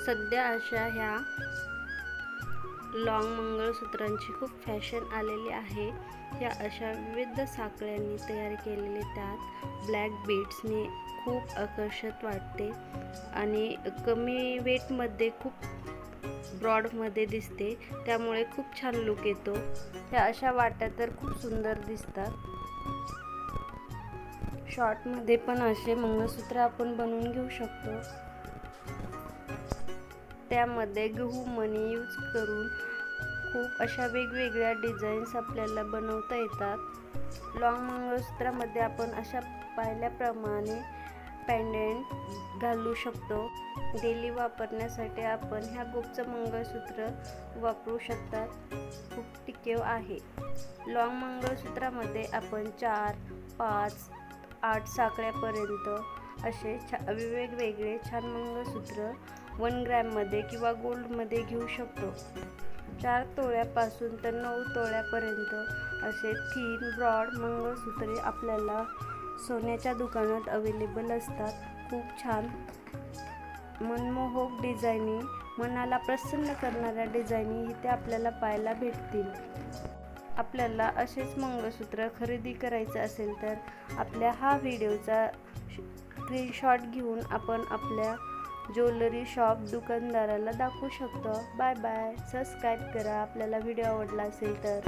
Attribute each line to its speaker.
Speaker 1: सध्या अशा ह्या लॉंग मंगळसूत्रांची खूप फॅशन आलेली आहे। या अशा विविध साखळ्यांनी तयार केलेले त्यात ब्लॅक बीड्सने खूप आकर्षक वाटते आणि कमी वेटमध्ये खूप ब्रॉडमध्ये दिसते, त्यामुळे खूप छान लुक येतो। त्या अशा वाट्या तर खूप सुंदर दिसतात। शॉर्टमध्ये पण असे मंगळसूत्र आपण बनवून घेऊ शकतो। त्यामध्ये गहू मणी यूज करून खूप अशा वेगवेगळ्या डिझाईन्स आपल्याला बनवता येतात। लॉंग मंगळसूत्रामध्ये आपण अशा पाहिल्याप्रमाणे पेंडेंट घालू शकतो। डेली वापरण्यासाठी आपण ह्या गोपचं मंगळसूत्र वापरू शकतात, खूप टिकाऊ आहे। लॉंग मंगळसूत्रामध्ये आपण 4, 5, 8 साखळ्यापर्यंत असे वेगवेगळे छान मंगळसूत्र 1 ग्रॅममध्ये किंवा गोल्डमध्ये घेऊ शकतो। 4 तोळ्यापासून तर 9 तोळ्यापर्यंत असे थिन ब्रॉड मंगळसूत्रे आपल्याला सोन्याच्या दुकानात अवेलेबल असतात। खूप छान मनमोहक डिझाईनी, मनाला प्रसन्न करणाऱ्या डिझाईनी इथे आपल्याला पाहायला भेटतील। आपल्याला असेच मंगळसूत्र खरेदी करायचे असेल तर आपल्या हा व्हिडिओचा स्क्रीनशॉट घेऊन आपण आपल्या ज्वेलरी शॉप दुकानदाराला दाखवू शकतो। Bye bye. सबस्क्राईब करा आपल्याला व्हिडिओ आवडला असेल तर।